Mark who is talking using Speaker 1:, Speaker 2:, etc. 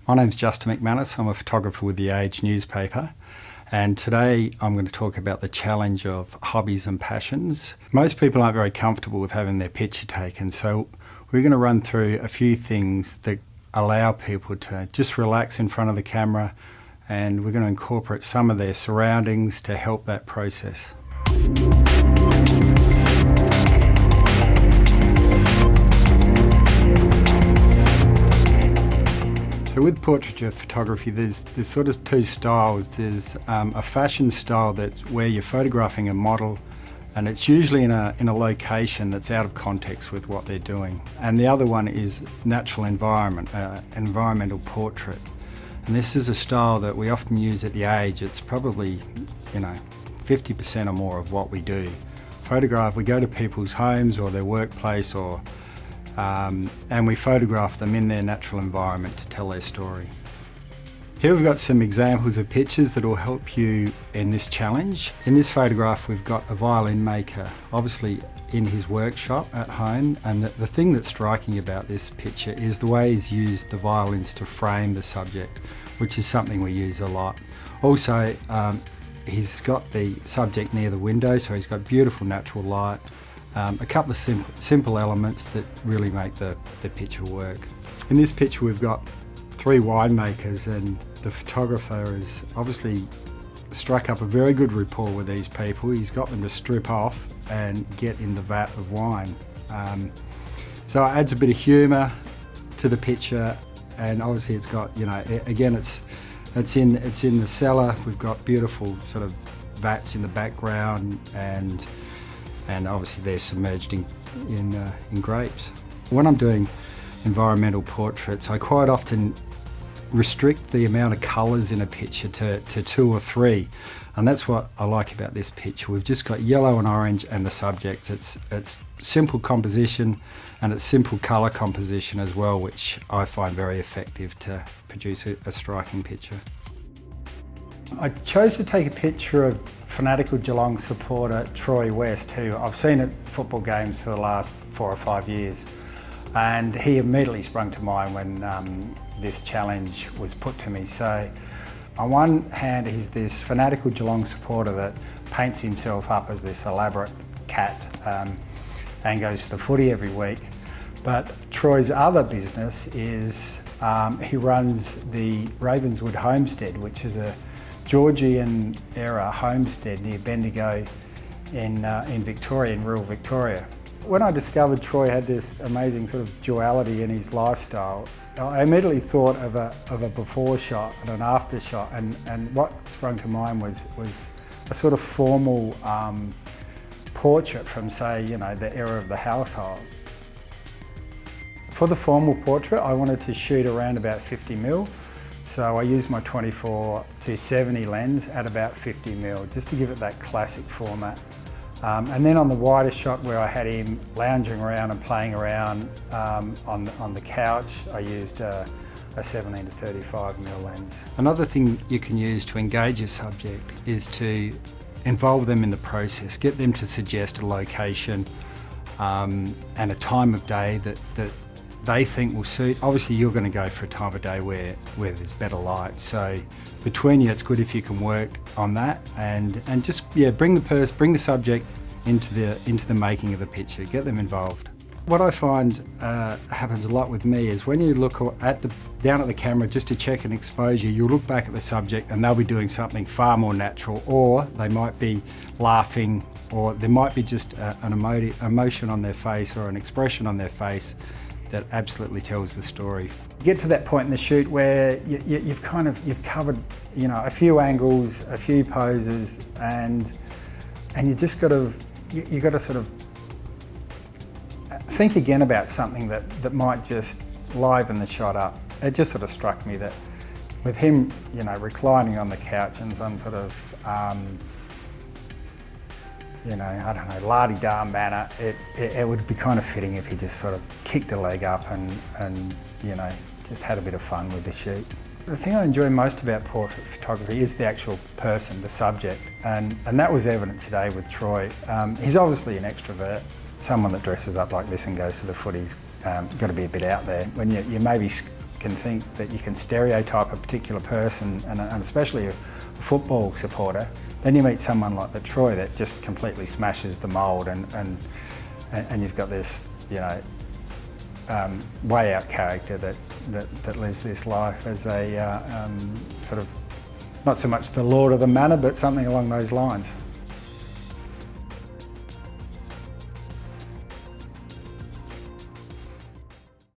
Speaker 1: My name's Justin McManus. I'm a photographer with The Age newspaper, and today I'm going to talk about the challenge of hobbies and passions. Most people aren't very comfortable with having their picture taken, so we're going to run through a few things that allow people to just relax in front of the camera, and we're going to incorporate some of their surroundings to help that process. So with portraiture photography, there's sort of two styles. There's a fashion style where you're photographing a model, and it's usually in a location that's out of context with what they're doing. And the other one is natural environment, environmental portrait. And this is a style that we often use at The Age. It's probably, 50% or more of what we do. We go to people's homes or their workplace and we photograph them in their natural environment to tell their story. Here we've got some examples of pictures that will help you in this challenge. In this photograph we've got a violin maker, obviously in his workshop at home, and the thing that's striking about this picture is the way he's used the violins to frame the subject, which is something we use a lot. Also, he's got the subject near the window, so he's got beautiful natural light. A couple of simple elements that really make the picture work. In this picture we've got three winemakers, and the photographer has obviously struck up a very good rapport with these people. He's got them to strip off and get in the vat of wine. So it adds a bit of humour to the picture, and obviously it's got, again it's in the cellar. We've got beautiful sort of vats in the background, and obviously they're submerged in grapes. When I'm doing environmental portraits, I quite often restrict the amount of colours in a picture to 2 or 3, and that's what I like about this picture. We've just got yellow and orange and the subject. It's simple composition, and it's simple colour composition as well, which I find very effective to produce a striking picture. I chose to take a picture of fanatical Geelong supporter Troy West, who I've seen at football games for the last 4 or 5 years, and he immediately sprung to mind when this challenge was put to me. So on one hand, he's this fanatical Geelong supporter that paints himself up as this elaborate cat and goes to the footy every week. But Troy's other business is he runs the Ravenswood Homestead, which is a Georgian-era homestead near Bendigo in Victoria, in rural Victoria. When I discovered Troy had this amazing sort of duality in his lifestyle, I immediately thought of a before shot and an after shot, and what sprung to mind was a sort of formal portrait from, say, the era of the household. For the formal portrait, I wanted to shoot around about 50mm. So I used my 24-70 lens at about 50mm, just to give it that classic format. And then on the wider shot where I had him lounging around and playing around on the couch, I used a 17-35mm lens. Another thing you can use to engage your subject is to involve them in the process, get them to suggest a location and a time of day that they think will suit. Obviously you're going to go for a time of day where there's better light, so between you it's good if you can work on that and just bring the subject into the making of the picture, get them involved. What I find happens a lot with me is when you look down at the camera just to check an exposure, you'll look back at the subject and they'll be doing something far more natural, or they might be laughing, or there might be just an emotion on their face or an expression on their face that absolutely tells the story. Get to that point in the shoot where you've covered a few angles, a few poses, and you just got to sort of think again about something that might just liven the shot up. It just sort of struck me that with him reclining on the couch in some sort of I don't know, la-di-da manner, it would be kind of fitting if he just sort of kicked a leg up and just had a bit of fun with the shoot. The thing I enjoy most about portrait photography is the actual person, the subject, and that was evident today with Troy. He's obviously an extrovert. Someone that dresses up like this and goes to the footy's got to be a bit out there. When you maybe can think that you can stereotype a particular person, and especially a football supporter. Then you meet someone like the Troy that just completely smashes the mould, and you've got this, you know, way out character that lives this life as a sort of, not so much the Lord of the Manor, but something along those lines.